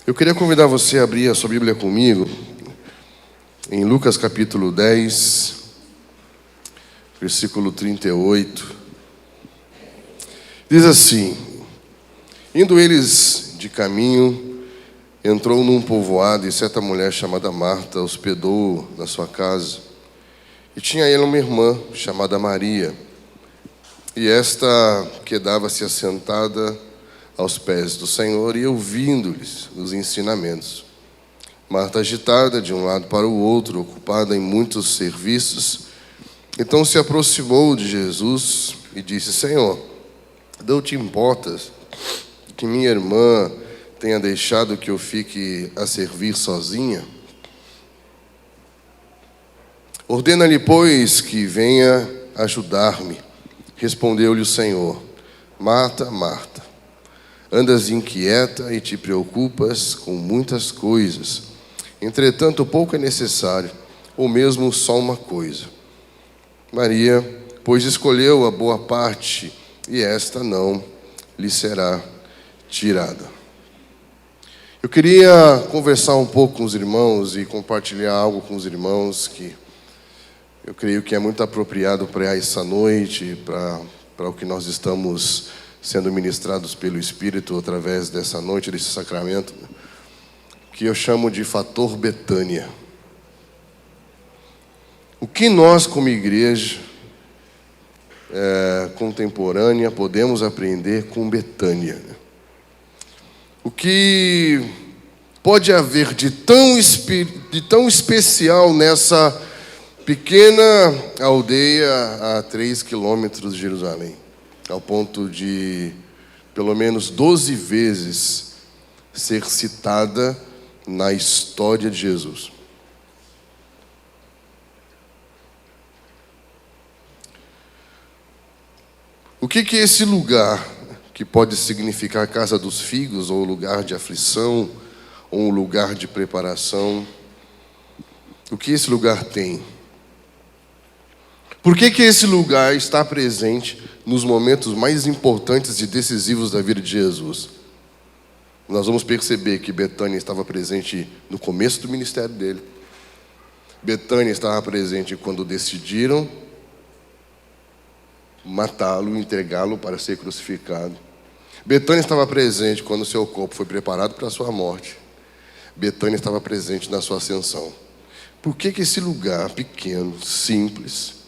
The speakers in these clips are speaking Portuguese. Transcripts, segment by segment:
Eu queria convidar você a abrir a sua Bíblia comigo em Lucas capítulo 10, versículo 38. Diz assim: indo eles de caminho, entrou num povoado e certa mulher chamada Marta hospedou-o na sua casa. E tinha ela uma irmã chamada Maria, e esta quedava-se assentada aos pés do Senhor e ouvindo-lhes os ensinamentos. Marta, agitada de um lado para o outro, ocupada em muitos serviços, então se aproximou de Jesus e disse: Senhor, não te importas que minha irmã tenha deixado que eu fique a servir sozinha? Ordena-lhe, pois, que venha ajudar-me. Respondeu-lhe o Senhor: Marta, Marta, andas inquieta e te preocupas com muitas coisas. Entretanto, pouco é necessário, ou mesmo só uma coisa. Maria, pois, escolheu a boa parte, e esta não lhe será tirada. Eu queria conversar um pouco com os irmãos e compartilhar algo com os irmãos que eu creio que é muito apropriado para essa noite, para o que nós estamos sendo ministrados pelo Espírito através dessa noite, desse sacramento, que eu chamo de fator Betânia. O que nós, como igreja contemporânea, podemos aprender com Betânia? O que pode haver de tão especial nessa pequena aldeia a 3 quilômetros de Jerusalém, ao ponto de, pelo menos 12 vezes, ser citada na história de Jesus? O que é esse lugar, que pode significar casa dos figos, ou lugar de aflição, ou um lugar de preparação? O que esse lugar tem? Por que esse lugar está presente nos momentos mais importantes e decisivos da vida de Jesus? Nós vamos perceber que Betânia estava presente no começo do ministério dele. Betânia estava presente quando decidiram matá-lo, entregá-lo para ser crucificado. Betânia estava presente quando seu corpo foi preparado para a sua morte. Betânia estava presente na sua ascensão. Por que esse lugar pequeno, simples,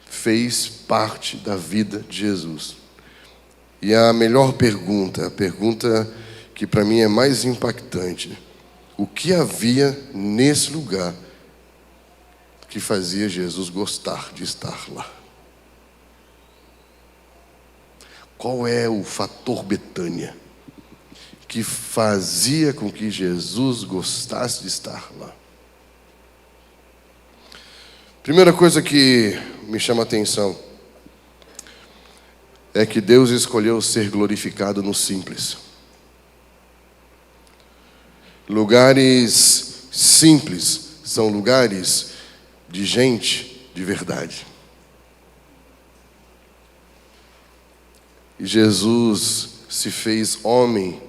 fez parte da vida de Jesus? E a melhor pergunta, a pergunta que para mim é mais impactante: o que havia nesse lugar que fazia Jesus gostar de estar lá? Qual é o fator Betânia que fazia com que Jesus gostasse de estar lá? Primeira coisa que me chama a atenção é que Deus escolheu ser glorificado no simples. Lugares simples são lugares de gente de verdade. E Jesus se fez homem,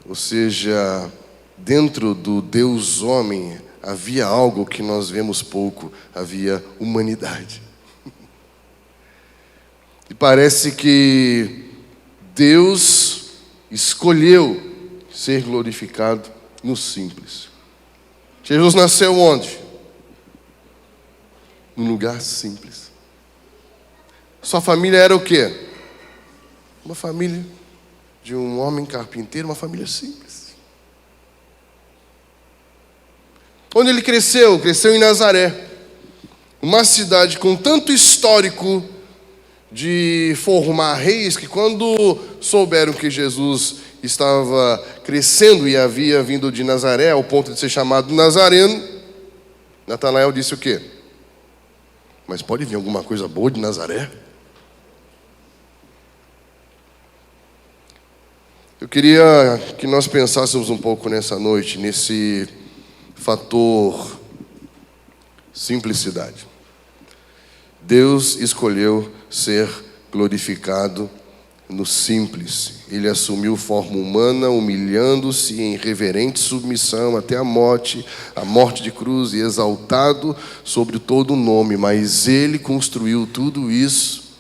ou seja, dentro do Deus homem havia algo que nós vemos pouco, havia humanidade. E parece que Deus escolheu ser glorificado no simples. Jesus nasceu onde? Num lugar simples. Sua família era o quê? Uma família de um homem carpinteiro, uma família simples. Onde ele cresceu? Cresceu em Nazaré, uma cidade com tanto histórico de formar reis, que quando souberam que Jesus estava crescendo e havia vindo de Nazaré, ao ponto de ser chamado Nazareno, Natanael disse o quê? Mas pode vir alguma coisa boa de Nazaré? Eu queria que nós pensássemos um pouco nessa noite, nesse fator simplicidade. Deus escolheu ser glorificado no simples. Ele assumiu forma humana, humilhando-se em reverente submissão até a morte de cruz, e exaltado sobre todo o nome. Mas ele construiu tudo isso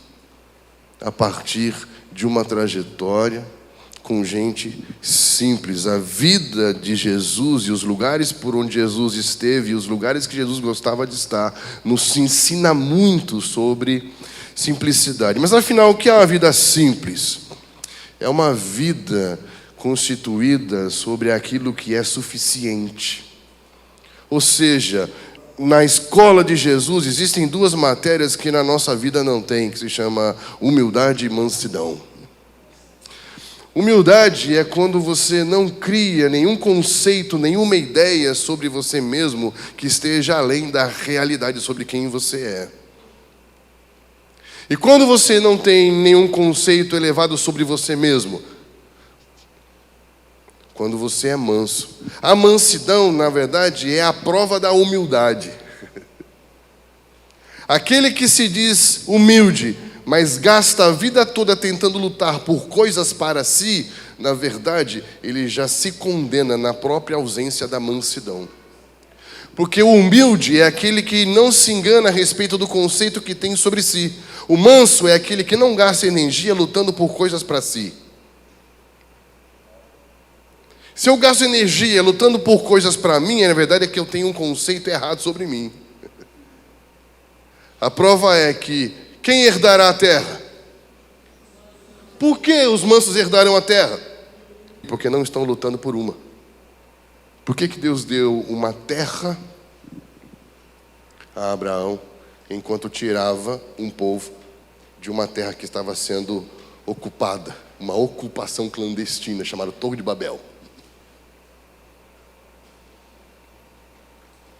a partir de uma trajetória com gente simples. A vida de Jesus e os lugares por onde Jesus esteve, e os lugares que Jesus gostava de estar, nos ensina muito sobre simplicidade. Mas afinal, o que é uma vida simples? É uma vida constituída sobre aquilo que é suficiente. Ou seja, na escola de Jesus existem duas matérias que na nossa vida não tem, que se chama humildade e mansidão. Humildade é quando você não cria nenhum conceito, nenhuma ideia sobre você mesmo que esteja além da realidade sobre quem você é. E quando você não tem nenhum conceito elevado sobre você mesmo, quando você é manso. A mansidão, na verdade, é a prova da humildade. Aquele que se diz humilde, mas gasta a vida toda tentando lutar por coisas para si, na verdade, ele já se condena na própria ausência da mansidão. Porque o humilde é aquele que não se engana a respeito do conceito que tem sobre si. O manso é aquele que não gasta energia lutando por coisas para si. Se eu gasto energia lutando por coisas para mim, na verdade é que eu tenho um conceito errado sobre mim. A prova é que quem herdará a terra? Por que os mansos herdarão a terra? Porque não estão lutando por uma. Por que Deus deu uma terra a Abraão, enquanto tirava um povo de uma terra que estava sendo ocupada, uma ocupação clandestina, chamada Torre de Babel?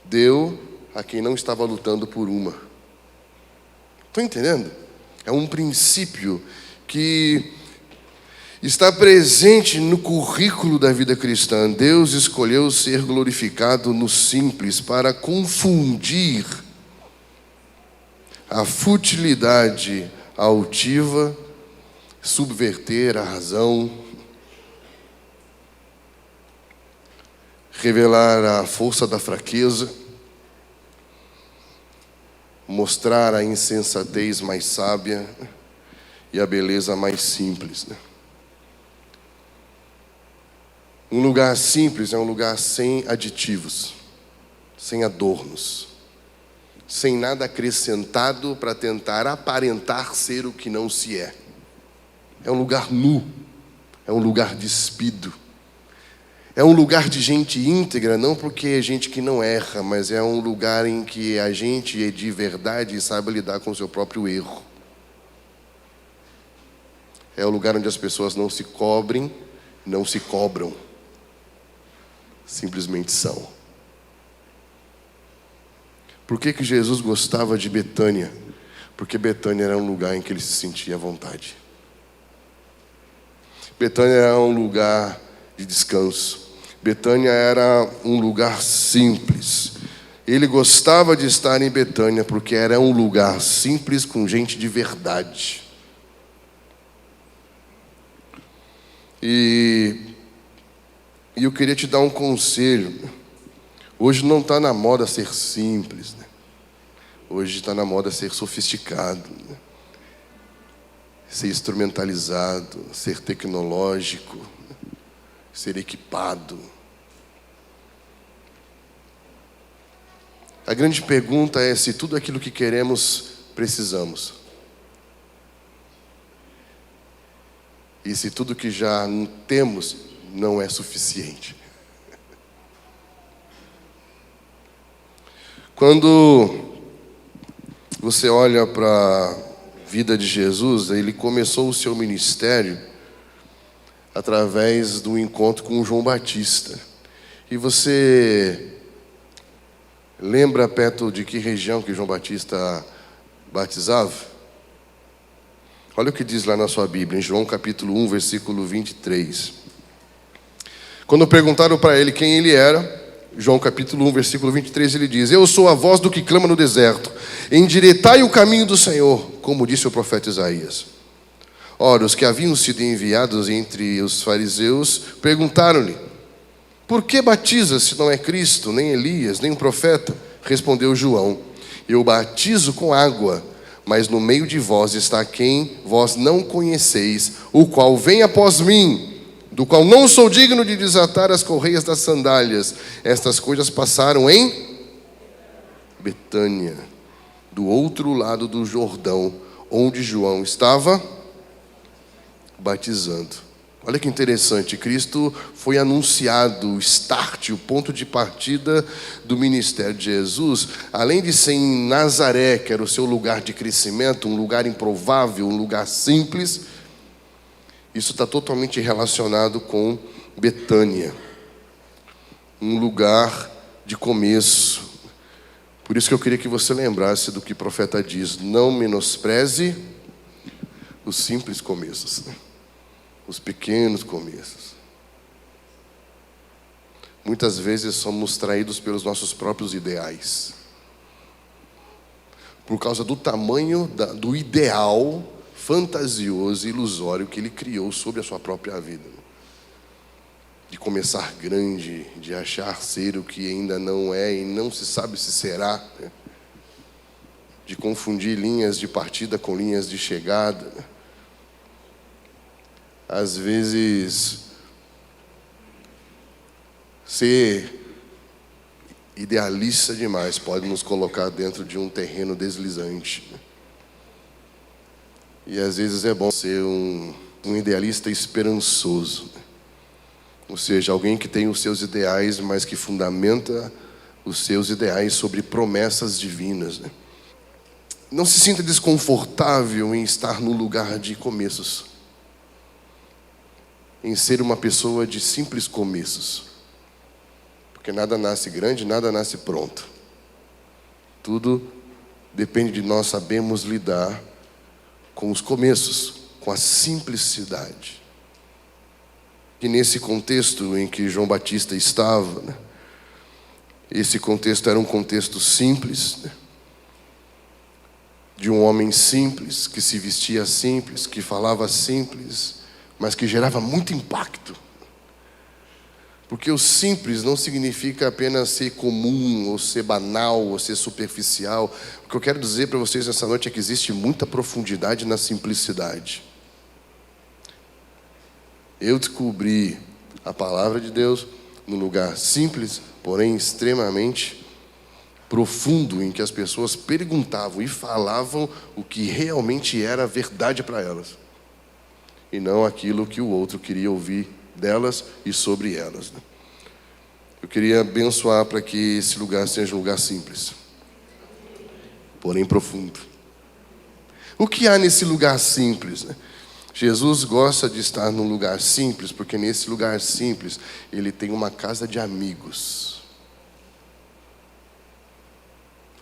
Deu a quem não estava lutando por uma. Estão entendendo? É um princípio que está presente no currículo da vida cristã. Deus escolheu ser glorificado no simples para confundir a futilidade altiva, subverter a razão, revelar a força da fraqueza, mostrar a insensatez mais sábia e a beleza mais simples. Um lugar simples é um lugar sem aditivos, sem adornos, sem nada acrescentado para tentar aparentar ser o que não se é. É um lugar nu, é um lugar despido. É um lugar de gente íntegra, não porque é gente que não erra, mas é um lugar em que a gente é de verdade e sabe lidar com o seu próprio erro. É o lugar onde as pessoas não se cobrem, não se cobram. Simplesmente são. Por que Jesus gostava de Betânia? Porque Betânia era um lugar em que ele se sentia à vontade. Betânia era um lugar de descanso. Betânia era um lugar simples. Ele gostava de estar em Betânia porque era um lugar simples com gente de verdade. E eu queria te dar um conselho. Hoje não está na moda ser simples, né? Hoje está na moda ser sofisticado, né? Ser instrumentalizado, ser tecnológico, né? Ser equipado. A grande pergunta é se tudo aquilo que queremos, precisamos. E se tudo que já temos não é suficiente. Quando você olha para a vida de Jesus, ele começou o seu ministério através do encontro com João Batista. E você lembra perto de que região que João Batista batizava? Olha o que diz lá na sua Bíblia, em João capítulo 1, versículo 23. Quando perguntaram para ele quem ele era, João capítulo 1, versículo 23, ele diz: eu sou a voz do que clama no deserto, endireitai o caminho do Senhor, como disse o profeta Isaías. Ora, os que haviam sido enviados entre os fariseus perguntaram-lhe: por que batiza se não é Cristo, nem Elias, nem um profeta? Respondeu João: eu batizo com água, mas no meio de vós está quem vós não conheceis, o qual vem após mim, do qual não sou digno de desatar as correias das sandálias. Estas coisas passaram em Betânia, do outro lado do Jordão, onde João estava batizando. Olha que interessante, Cristo foi anunciado, o start, o ponto de partida do ministério de Jesus, além de ser em Nazaré, que era o seu lugar de crescimento, um lugar improvável, um lugar simples, isso está totalmente relacionado com Betânia, um lugar de começo. Por isso que eu queria que você lembrasse do que o profeta diz: não menospreze os simples começos, os pequenos começos. Muitas vezes somos traídos pelos nossos próprios ideais, por causa do tamanho do ideal fantasioso e ilusório que ele criou sobre a sua própria vida. De começar grande, de achar ser o que ainda não é e não se sabe se será, né? De confundir linhas de partida com linhas de chegada. Às vezes, ser idealista demais pode nos colocar dentro de um terreno deslizante. E às vezes é bom ser um idealista esperançoso. Ou seja, alguém que tem os seus ideais, mas que fundamenta os seus ideais sobre promessas divinas, né? Não se sinta desconfortável em estar no lugar de começos, em ser uma pessoa de simples começos, porque nada nasce grande, nada nasce pronto. Tudo depende de nós sabermos lidar com os começos, com a simplicidade. E nesse contexto em que João Batista estava, né, esse contexto era um contexto simples, né, de um homem simples, que se vestia simples, que falava simples, mas que gerava muito impacto. Porque o simples não significa apenas ser comum, ou ser banal, ou ser superficial. O que eu quero dizer para vocês nessa noite é que existe muita profundidade na simplicidade. Eu descobri a palavra de Deus num lugar simples, porém extremamente profundo, em que as pessoas perguntavam e falavam o que realmente era verdade para elas, e não aquilo que o outro queria ouvir delas e sobre elas. Eu queria abençoar para que esse lugar seja um lugar simples, porém profundo. O que há nesse lugar simples, né? Jesus gosta de estar num lugar simples, porque nesse lugar simples ele tem uma casa de amigos.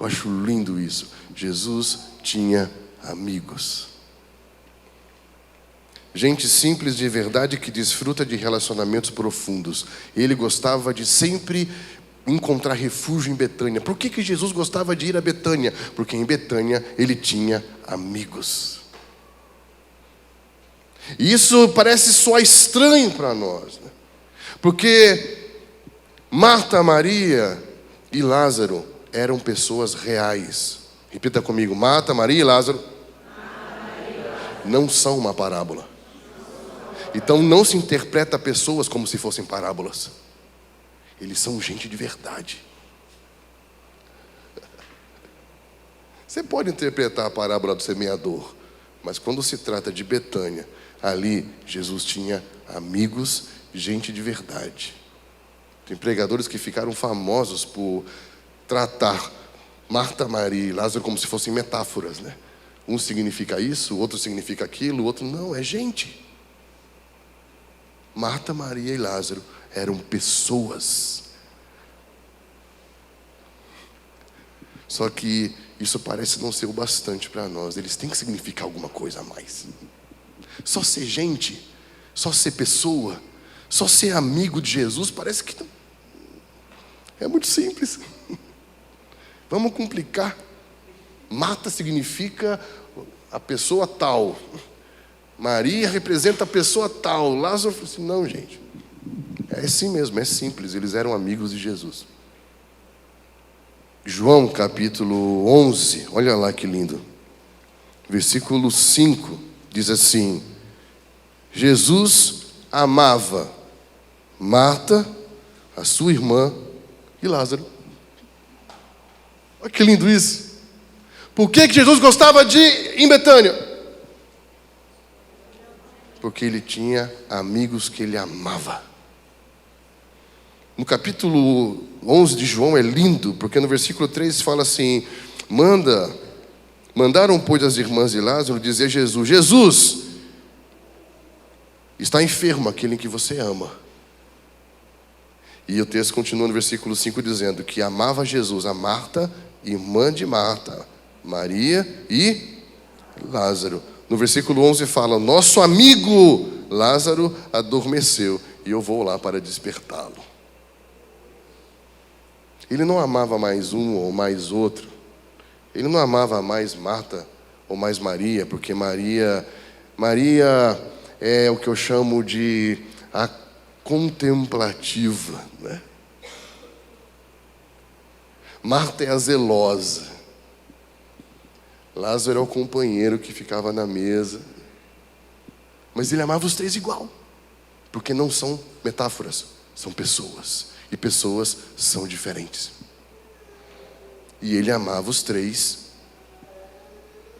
Eu acho lindo isso. Jesus tinha amigos. Gente simples de verdade que desfruta de relacionamentos profundos. Ele gostava de sempre encontrar refúgio em Betânia. Por que Jesus gostava de ir a Betânia? Porque em Betânia ele tinha amigos. E isso parece soar estranho para nós, né? Porque Marta, Maria e Lázaro eram pessoas reais. Repita comigo: Marta, Maria e Lázaro não são uma parábola. Então não se interpreta pessoas como se fossem parábolas. Eles são gente de verdade. Você pode interpretar a parábola do semeador, mas quando se trata de Betânia, ali Jesus tinha amigos, gente de verdade. Tem pregadores que ficaram famosos por tratar Marta, Maria e Lázaro como se fossem metáforas, né? Um significa isso, o outro significa aquilo, o outro não, é gente. Marta, Maria e Lázaro eram pessoas. Só que isso parece não ser o bastante para nós. Eles têm que significar alguma coisa a mais. Só ser gente, só ser pessoa, só ser amigo de Jesus, parece que não. É muito simples. Vamos complicar. Marta significa a pessoa tal. Maria representa a pessoa tal. Lázaro falou assim, não, gente. É assim mesmo, é simples. Eles eram amigos de Jesus. João capítulo 11, olha lá que lindo. Versículo 5, diz assim: Jesus amava Marta, a sua irmã e Lázaro. Olha que lindo isso. Por que Jesus gostava de ir em Betânia? Porque ele tinha amigos que ele amava. No capítulo 11 de João é lindo, porque no versículo 3 fala assim: mandaram, pois, as irmãs de Lázaro dizer a Jesus: Jesus, está enfermo aquele em que você ama. E o texto continua no versículo 5 dizendo que amava Jesus a Marta, irmã de Marta, Maria e Lázaro. No versículo 11 fala: nosso amigo Lázaro adormeceu e eu vou lá para despertá-lo. Ele não amava mais um ou mais outro. Ele não amava mais Marta ou mais Maria, porque Maria é o que eu chamo de a contemplativa, né? Marta é a zelosa. Lázaro é o companheiro que ficava na mesa. Mas ele amava os três igual, porque não são metáforas, são pessoas. E pessoas são diferentes. E ele amava os três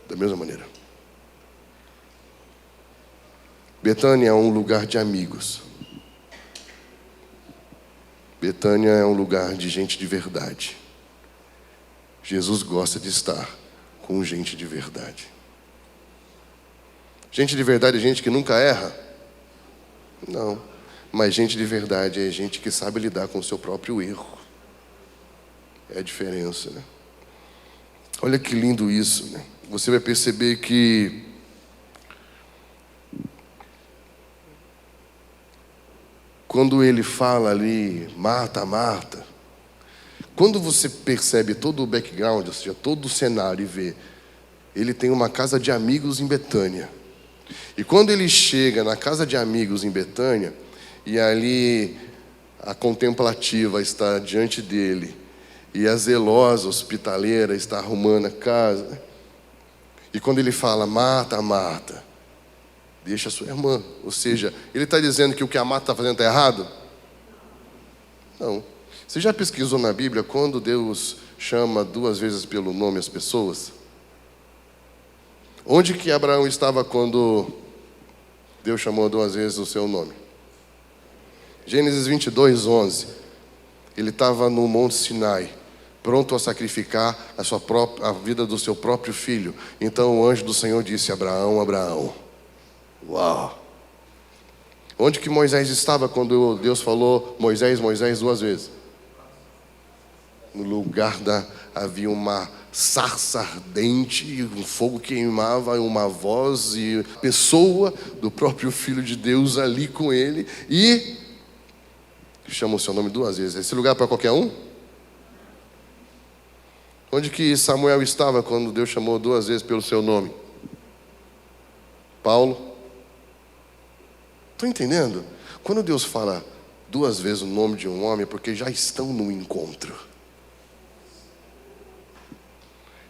da mesma maneira. Betânia é um lugar de amigos. Betânia é um lugar de gente de verdade. Jesus gosta de estar com gente de verdade. Gente de verdade é gente que nunca erra? Não. Mas gente de verdade é gente que sabe lidar com o seu próprio erro. É a diferença, né? Olha que lindo isso, né? Você vai perceber que quando ele fala ali, Marta, Marta, quando você percebe todo o background, ou seja, todo o cenário e vê, ele tem uma casa de amigos em Betânia. E quando ele chega na casa de amigos em Betânia, e ali a contemplativa está diante dele, e a zelosa hospitaleira está arrumando a casa. E quando ele fala, Marta, Marta, deixa a sua irmã. Ou seja, ele está dizendo que o que a Marta está fazendo está errado? Não. Você já pesquisou na Bíblia quando Deus chama 2 vezes pelo nome as pessoas? Onde que Abraão estava quando Deus chamou 2 vezes o seu nome? Gênesis 22, 11. Ele estava no Monte Sinai, pronto a sacrificar a vida do seu próprio filho. Então o anjo do Senhor disse: Abraão, Abraão. Uau! Onde que Moisés estava quando Deus falou Moisés, Moisés 2 vezes? No lugar havia uma sarça ardente, um fogo queimava, uma voz e pessoa do próprio Filho de Deus ali com ele, e chama o seu nome 2 vezes. Esse lugar é para qualquer um? Onde que Samuel estava quando Deus chamou 2 vezes pelo seu nome? Paulo? Estão entendendo? Quando Deus fala 2 vezes o nome de um homem, é porque já estão no encontro.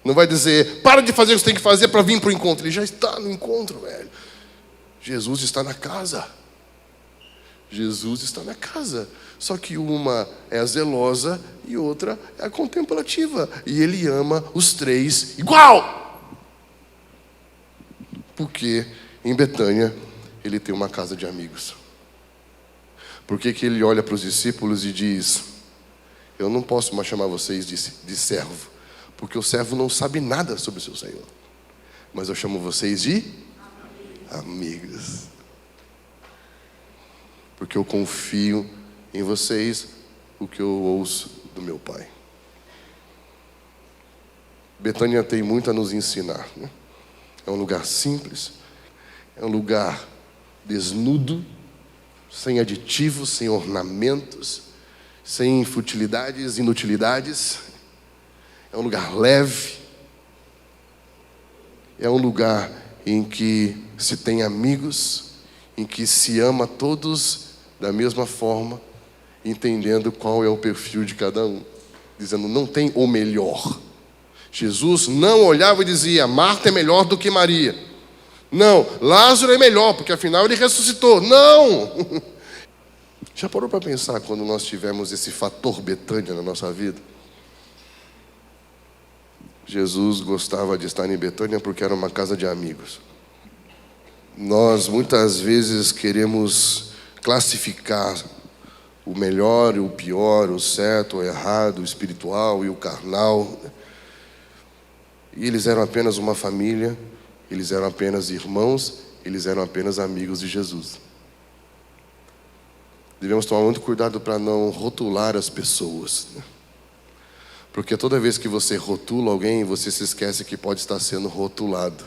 Não vai dizer, para de fazer o que você tem que fazer para vir para o encontro. Ele já está no encontro, velho. Jesus está na casa. Jesus está na casa. Só que uma é a zelosa e outra é a contemplativa. E ele ama os três igual. Porque em Betânia ele tem uma casa de amigos. Por que que ele olha para os discípulos e diz: eu não posso mais chamar vocês de servo, porque o servo não sabe nada sobre o seu Senhor. Mas eu chamo vocês de amigos. Porque eu confio em vocês o que eu ouço do meu Pai. Betânia tem muito a nos ensinar, né? É um lugar simples, é um lugar desnudo, sem aditivos, sem ornamentos, sem futilidades, inutilidades. É um lugar leve. É um lugar em que se tem amigos, em que se ama todos da mesma forma, entendendo qual é o perfil de cada um, dizendo, não tem o melhor. Jesus não olhava e dizia, Marta é melhor do que Maria. Não, Lázaro é melhor, porque afinal ele ressuscitou. Não! Já parou para pensar quando nós tivemos esse fator Betânia na nossa vida? Jesus gostava de estar em Betânia porque era uma casa de amigos. Nós muitas vezes queremos classificar o melhor e o pior, o certo, o errado, o espiritual e o carnal. E eles eram apenas uma família, eles eram apenas irmãos, eles eram apenas amigos de Jesus. Devemos tomar muito cuidado para não rotular as pessoas, né? Porque toda vez que você rotula alguém, você se esquece que pode estar sendo rotulado.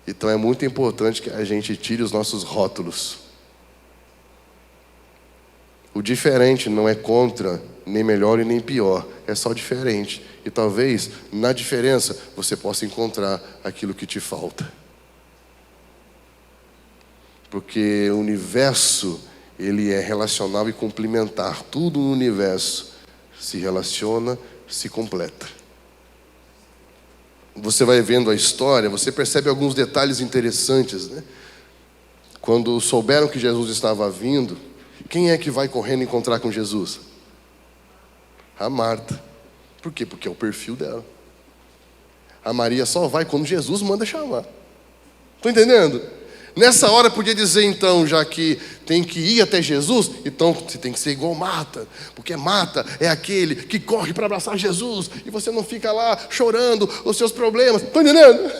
Então é muito importante que a gente tire os nossos rótulos. O diferente não é contra, nem melhor e nem pior. É só diferente. E talvez, na diferença, você possa encontrar aquilo que te falta. Porque o universo, ele é relacional e complementar. Tudo no universo se relaciona, se completa. Você vai vendo a história, você percebe alguns detalhes interessantes, né? Quando souberam que Jesus estava vindo, quem é que vai correndo encontrar com Jesus? A Marta. Por quê? Porque é o perfil dela. A Maria só vai quando Jesus manda chamar. Estão entendendo? Nessa hora podia dizer então, já que tem que ir até Jesus, então você tem que ser igual Marta, porque Marta é aquele que corre para abraçar Jesus, e você não fica lá chorando os seus problemas. Estão entendendo?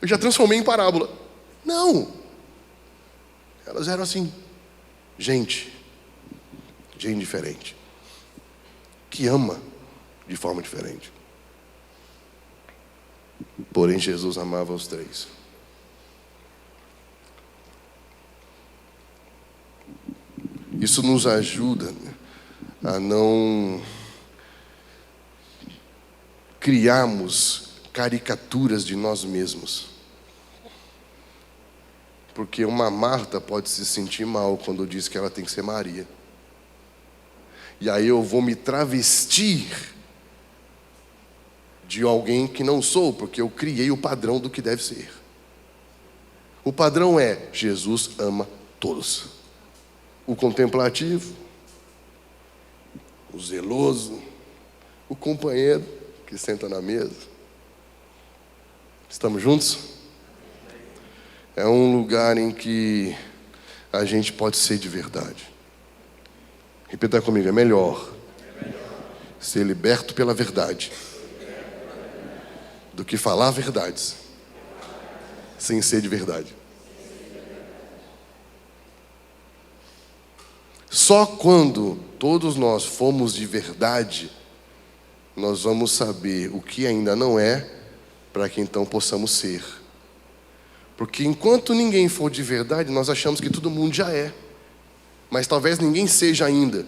Eu já transformei em parábola. Não. Elas eram assim, gente diferente, que ama de forma diferente. Porém, Jesus amava os três. Isso nos ajuda, né, a não criarmos caricaturas de nós mesmos. Porque uma Marta pode se sentir mal quando diz que ela tem que ser Maria. E aí eu vou me travestir de alguém que não sou, porque eu criei o padrão do que deve ser. O padrão é, Jesus ama todos. O contemplativo, o zeloso, o companheiro que senta na mesa. Estamos juntos? É um lugar em que a gente pode ser de verdade. Repita comigo, é melhor ser liberto pela verdade do que falar verdades sem ser de verdade. Só quando todos nós formos de verdade, nós vamos saber o que ainda não é, para que então possamos ser. Porque enquanto ninguém for de verdade, nós achamos que todo mundo já é. Mas talvez ninguém seja ainda.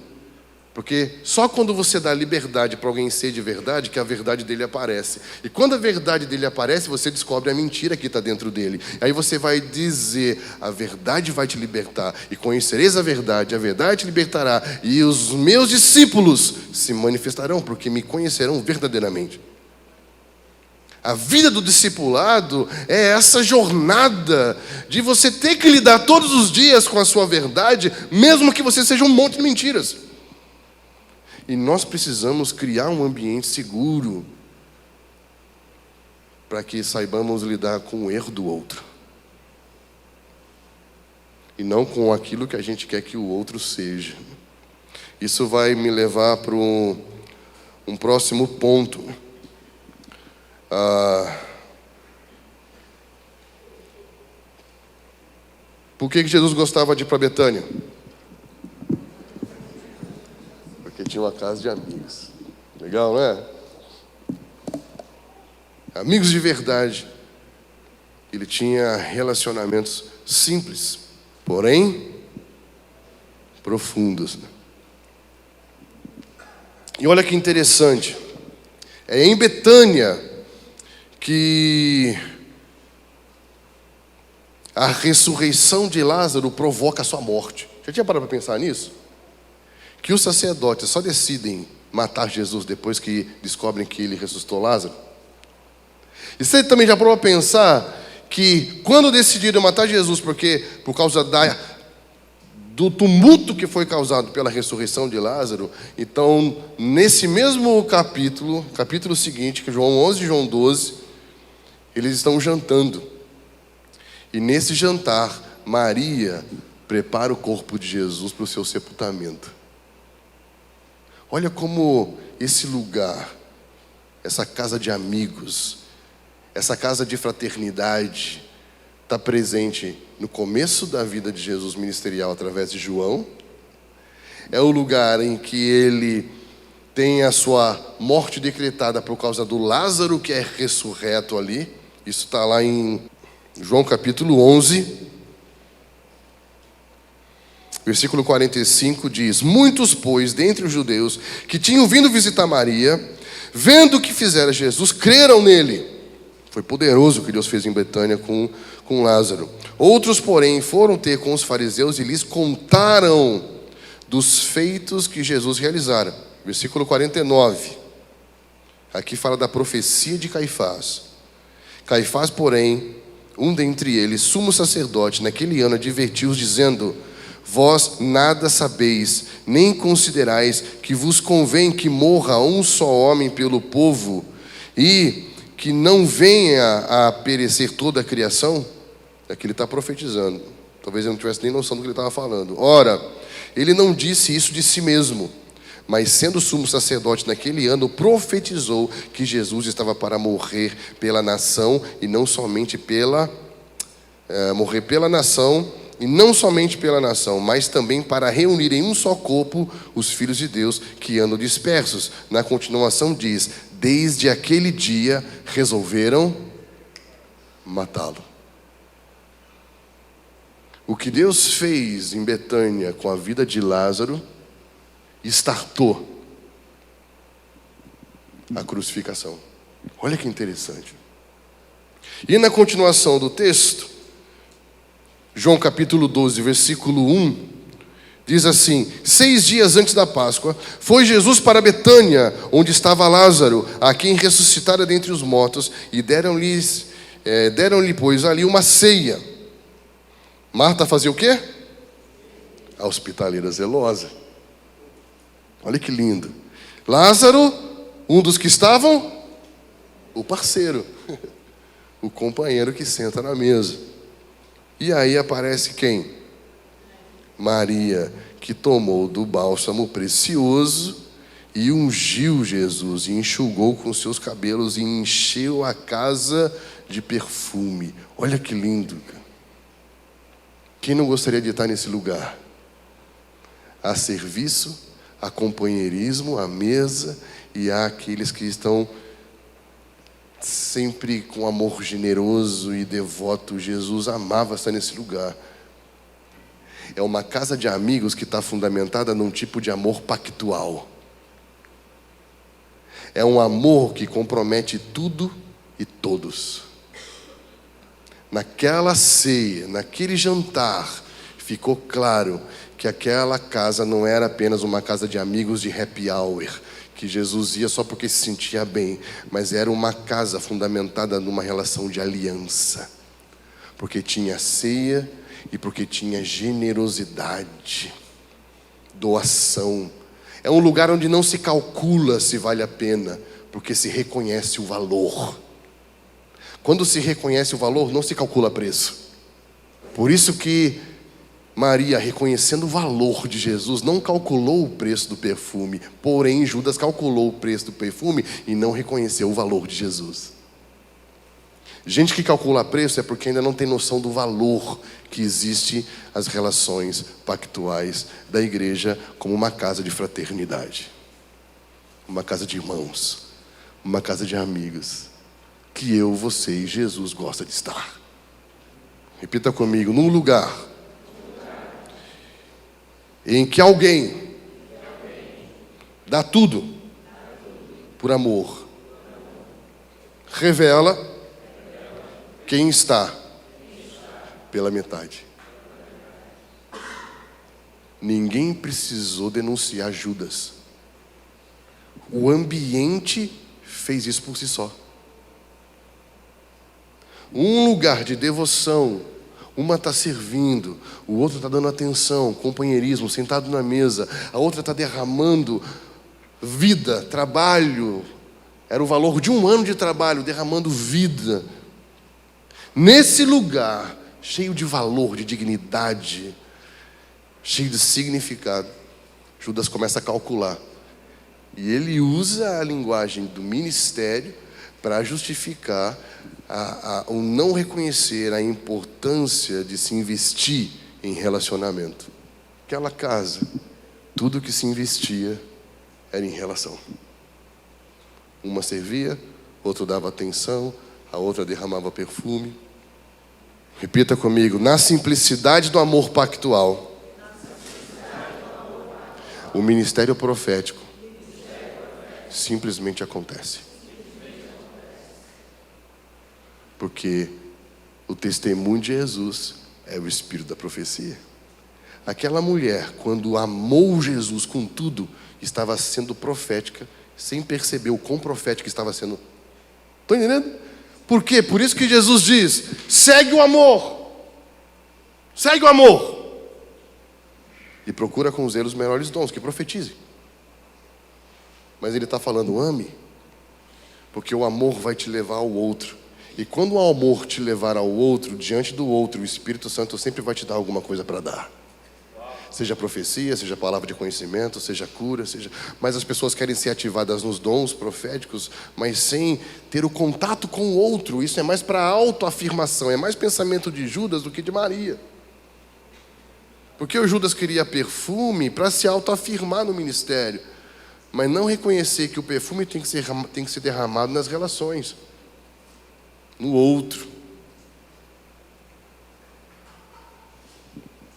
Porque só quando você dá liberdade para alguém ser de verdade, que a verdade dele aparece. E quando a verdade dele aparece, você descobre a mentira que está dentro dele. Aí você vai dizer, a verdade vai te libertar. E conhecereis a verdade te libertará. E os meus discípulos se manifestarão, porque me conhecerão verdadeiramente. A vida do discipulado é essa jornada de você ter que lidar todos os dias com a sua verdade, mesmo que você seja um monte de mentiras. E nós precisamos criar um ambiente seguro para que saibamos lidar com o erro do outro. E não com aquilo que a gente quer que o outro seja. Isso vai me levar para um próximo ponto. Por que Jesus gostava de ir para Betânia? Porque tinha uma casa de amigos. Legal, não é? Amigos de verdade. Ele tinha relacionamentos simples, porém profundos. E olha que interessante. É em Betânia que a ressurreição de Lázaro provoca a sua morte. Já tinha parado para pensar nisso? Que os sacerdotes só decidem matar Jesus depois que descobrem que ele ressuscitou Lázaro? E você também já parou para pensar que quando decidiram matar Jesus por causa do tumulto que foi causado pela ressurreição de Lázaro, então nesse mesmo capítulo seguinte, que é João 11 e João 12, eles estão jantando. E nesse jantar, Maria prepara o corpo de Jesus para o seu sepultamento. Olha como esse lugar, essa casa de amigos, essa casa de fraternidade, está presente no começo da vida de Jesus ministerial através de João. É o lugar em que ele tem a sua morte decretada por causa do Lázaro que é ressurreto ali. Isso está lá em João capítulo 11, versículo 45 diz: Muitos, pois, dentre os judeus que tinham vindo visitar Maria, vendo o que fizera Jesus, creram nele. Foi poderoso o que Deus fez em Betânia com Lázaro. Outros, porém, foram ter com os fariseus e lhes contaram dos feitos que Jesus realizara. Versículo 49. Aqui fala da profecia de Caifás. Caifás, porém, um dentre eles, sumo sacerdote, naquele ano advertiu-os, dizendo: Vós nada sabeis, nem considerais que vos convém que morra um só homem pelo povo, e que não venha a perecer toda a criação? Aqui ele está profetizando. Talvez ele não tivesse nem noção do que ele estava falando. Ora, ele não disse isso de si mesmo, mas sendo sumo sacerdote naquele ano, profetizou que Jesus estava para morrer pela nação, e não somente morrer pela nação, e não somente pela nação, mas também para reunir em um só corpo os filhos de Deus que andam dispersos. Na continuação diz: desde aquele dia resolveram matá-lo. O que Deus fez em Betânia com a vida de Lázaro startou a crucificação. Olha que interessante. E na continuação do texto, João capítulo 12, versículo 1, diz assim: 6 dias antes da Páscoa, foi Jesus para Betânia, onde estava Lázaro, a quem ressuscitara dentre os mortos, e deram-lhe, pois, ali uma ceia. Marta fazia o quê? A hospitaleira zelosa. Olha que lindo. Lázaro, um dos que estavam, o parceiro, o companheiro que senta na mesa. E aí aparece quem? Maria, que tomou do bálsamo precioso e ungiu Jesus, e enxugou com seus cabelos, e encheu a casa de perfume. Olha que lindo, cara. Quem não gostaria de estar nesse lugar? Há serviço, há companheirismo, há mesa, e há aqueles que estão sempre com amor generoso e devoto. Jesus amava estar nesse lugar. É uma casa de amigos que está fundamentada num tipo de amor pactual. É um amor que compromete tudo e todos. Naquela ceia, naquele jantar, ficou claro que aquela casa não era apenas uma casa de amigos de happy hour, que Jesus ia só porque se sentia bem, mas era uma casa fundamentada numa relação de aliança, porque tinha ceia e porque tinha generosidade, doação. É um lugar onde não se calcula se vale a pena, porque se reconhece o valor. Quando se reconhece o valor, não se calcula preço. Por isso que Maria, reconhecendo o valor de Jesus, não calculou o preço do perfume. Porém, Judas calculou o preço do perfume e não reconheceu o valor de Jesus. Gente que calcula preço é porque ainda não tem noção do valor que existe as relações pactuais da igreja como uma casa de fraternidade, uma casa de irmãos, uma casa de amigos, que eu, você e Jesus gosta de estar. Repita comigo: num lugar em que alguém dá tudo por amor, revela quem está pela metade. Ninguém precisou denunciar Judas. O ambiente fez isso por si só. Um lugar de devoção, uma está servindo, o outro está dando atenção, companheirismo, sentado na mesa, a outra está derramando vida, trabalho. Era o valor de um ano de trabalho, derramando vida. Nesse lugar, cheio de valor, de dignidade, cheio de significado, Judas começa a calcular. E ele usa a linguagem do ministério para justificar o não reconhecer a importância de se investir em relacionamento. Aquela casa, tudo que se investia era em relação. Uma servia, outra dava atenção, a outra derramava perfume. Repita comigo: na simplicidade do amor pactual, o ministério profético simplesmente acontece. Porque o testemunho de Jesus é o espírito da profecia. Aquela mulher, quando amou Jesus com tudo, estava sendo profética, sem perceber o quão profética estava sendo. Estão entendendo? Por quê? Por isso que Jesus diz: segue o amor. Segue o amor. E procura com zelo os melhores dons, que profetize. Mas ele está falando: ame. Porque o amor vai te levar ao outro. E quando o amor te levar ao outro, diante do outro, o Espírito Santo sempre vai te dar alguma coisa para dar. Seja profecia, seja palavra de conhecimento, seja cura, seja... Mas as pessoas querem ser ativadas nos dons proféticos, mas sem ter o contato com o outro. Isso é mais para autoafirmação, é mais pensamento de Judas do que de Maria. Porque o Judas queria perfume para se autoafirmar no ministério, mas não reconhecer que o perfume tem que ser derramado nas relações, no outro.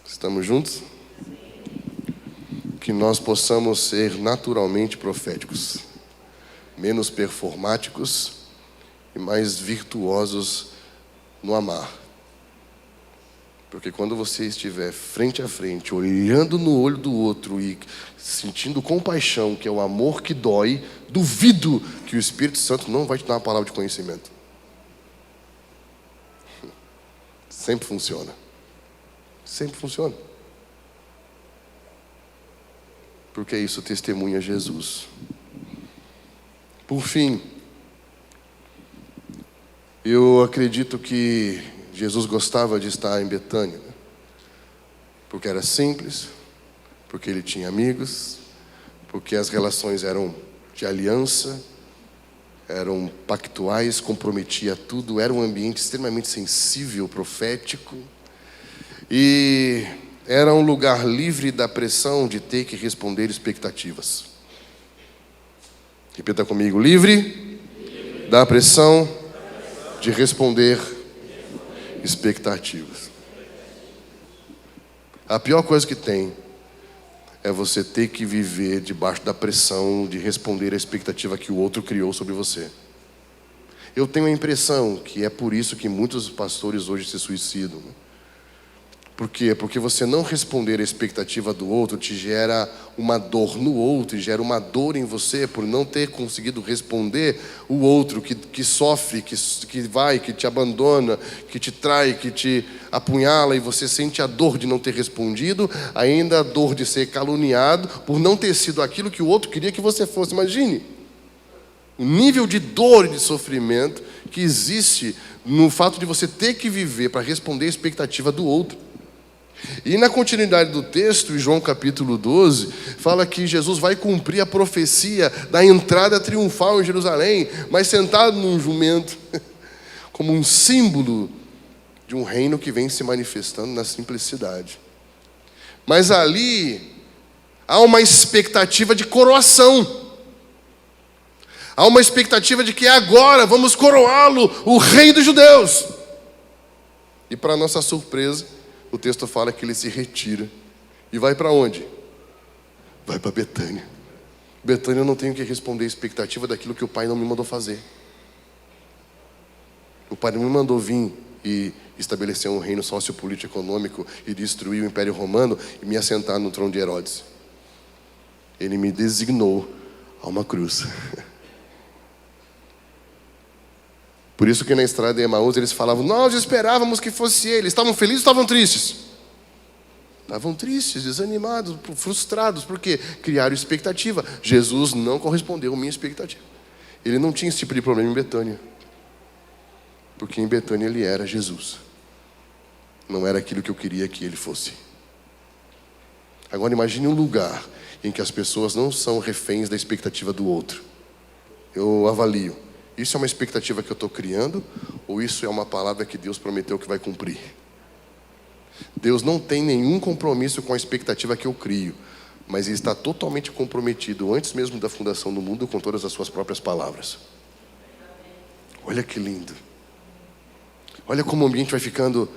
Estamos juntos? Que nós possamos ser naturalmente proféticos, menos performáticos e mais virtuosos no amar. Porque quando você estiver frente a frente, olhando no olho do outro e sentindo compaixão, que é o amor que dói, duvido que o Espírito Santo não vai te dar uma palavra de conhecimento. Sempre funciona. Sempre funciona. Porque isso testemunha Jesus. Por fim, eu acredito que Jesus gostava de estar em Betânia, né? Porque era simples, porque ele tinha amigos, porque as relações eram de aliança, eram pactuais, comprometia tudo, era um ambiente extremamente sensível, profético, e era um lugar livre da pressão de ter que responder expectativas. Repita comigo: livre da pressão de responder expectativas. A pior coisa que tem é você ter que viver debaixo da pressão de responder a expectativa que o outro criou sobre você. Eu tenho a impressão que é por isso que muitos pastores hoje se suicidam. Por quê? Porque você não responder a expectativa do outro te gera uma dor no outro, e gera uma dor em você por não ter conseguido responder o outro que sofre, que vai, que te abandona, que te trai, que te apunhala, e você sente a dor de não ter respondido, ainda a dor de ser caluniado por não ter sido aquilo que o outro queria que você fosse. Imagine o nível de dor e de sofrimento que existe no fato de você ter que viver para responder a expectativa do outro. E na continuidade do texto, em João capítulo 12, fala que Jesus vai cumprir a profecia da entrada triunfal em Jerusalém, mas sentado num jumento, como um símbolo de um reino que vem se manifestando na simplicidade. Mas ali há uma expectativa de coroação. Há uma expectativa de que agora vamos coroá-lo, o rei dos judeus. E para nossa surpresa, o texto fala que ele se retira. E vai para onde? Vai para Betânia. Betânia, eu não tenho que responder a expectativa daquilo que o Pai não me mandou fazer. O Pai não me mandou vir e estabelecer um reino sociopolítico econômico e destruir o Império Romano e me assentar no trono de Herodes. Ele me designou a uma cruz. Por isso que na estrada de Emaús eles falavam: nós esperávamos que fosse ele. Estavam felizes ou estavam tristes? Estavam tristes, desanimados, frustrados, porque criaram expectativa. Jesus não correspondeu à minha expectativa. Ele não tinha esse tipo de problema em Betânia, porque em Betânia ele era Jesus. Não era aquilo que eu queria que ele fosse. Agora imagine um lugar em que as pessoas não são reféns da expectativa do outro. Eu avalio: isso é uma expectativa que eu estou criando, ou isso é uma palavra que Deus prometeu que vai cumprir? Deus não tem nenhum compromisso com a expectativa que eu crio, mas Ele está totalmente comprometido, antes mesmo da fundação do mundo, com todas as suas próprias palavras. Olha que lindo. Olha como o ambiente vai ficando.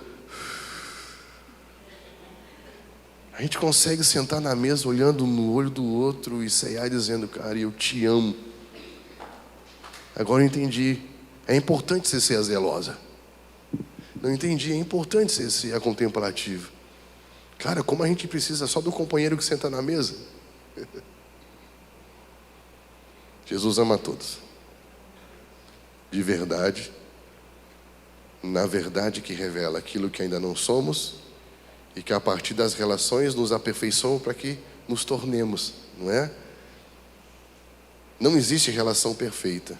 A gente consegue sentar na mesa olhando no olho do outro e ceiar dizendo: cara, eu te amo. Agora eu entendi. É importante você ser a zelosa. Não entendi. É importante você ser a contemplativa. Cara, como a gente precisa só do companheiro que senta na mesa. Jesus ama a todos. De verdade. Na verdade que revela aquilo que ainda não somos e que a partir das relações nos aperfeiçoam para que nos tornemos, não é? Não existe relação perfeita,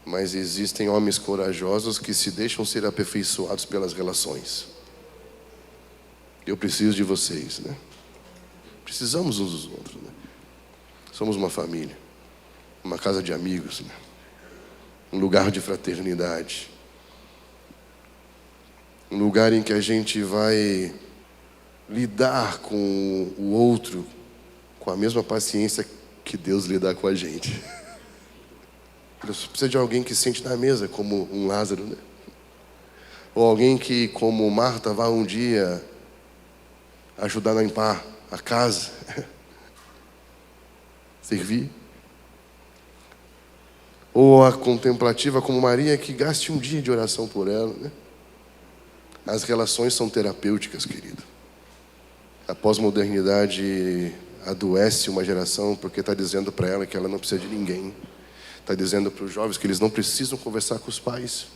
mas existem homens corajosos que se deixam ser aperfeiçoados pelas relações. Eu preciso de vocês, né? Precisamos uns dos outros, né? Somos uma família, uma casa de amigos, né? Um lugar de fraternidade. Um lugar em que a gente vai lidar com o outro com a mesma paciência que Deus lidar com a gente. Você precisa de alguém que sente na mesa, como um Lázaro, né? Ou alguém que, como Marta, vá um dia ajudar a limpar a casa, servir. Ou a contemplativa, como Maria, que gaste um dia de oração por ela, né? As relações são terapêuticas, querido. A pós-modernidade adoece uma geração porque está dizendo para ela que ela não precisa de ninguém. Está dizendo para os jovens que eles não precisam conversar com os pais,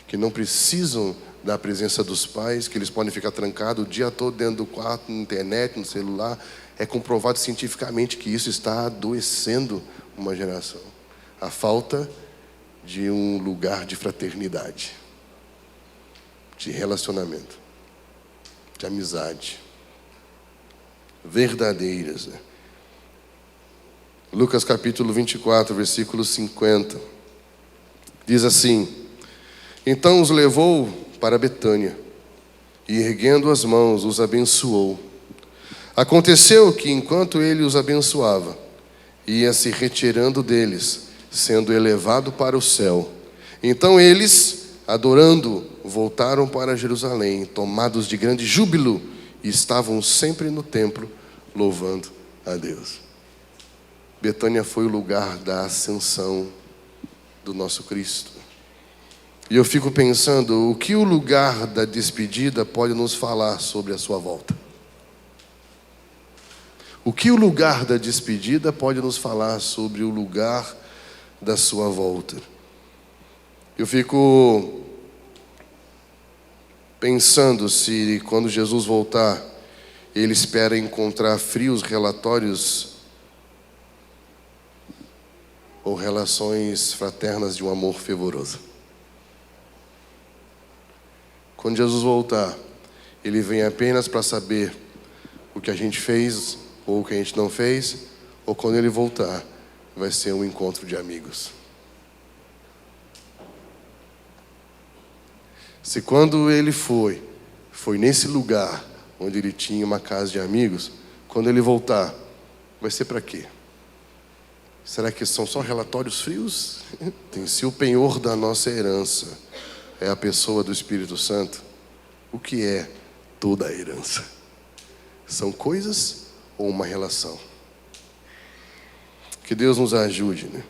que não precisam da presença dos pais, que eles podem ficar trancados o dia todo dentro do quarto, na internet, no celular. É comprovado cientificamente que isso está adoecendo uma geração. A falta de um lugar de fraternidade, de relacionamento, de amizade, verdadeiras, né? Lucas capítulo 24, versículo 50, diz assim: então os levou para Betânia, e erguendo as mãos, os abençoou. Aconteceu que, enquanto ele os abençoava, ia se retirando deles, sendo elevado para o céu. Então eles, adorando, voltaram para Jerusalém, tomados de grande júbilo, e estavam sempre no templo, louvando a Deus. Betânia foi o lugar da ascensão do nosso Cristo. E eu fico pensando, o que o lugar da despedida pode nos falar sobre a sua volta? O que o lugar da despedida pode nos falar sobre o lugar da sua volta? Eu fico pensando se quando Jesus voltar, ele espera encontrar frios relatórios ou relações fraternas de um amor fervoroso. Quando Jesus voltar, ele vem apenas para saber o que a gente fez ou o que a gente não fez, ou quando ele voltar, vai ser um encontro de amigos. Se quando ele foi nesse lugar onde ele tinha uma casa de amigos, quando ele voltar, vai ser para quê? Será que são só relatórios frios? Se o penhor da nossa herança é a pessoa do Espírito Santo, o que é toda a herança? São coisas ou uma relação? Que Deus nos ajude, né?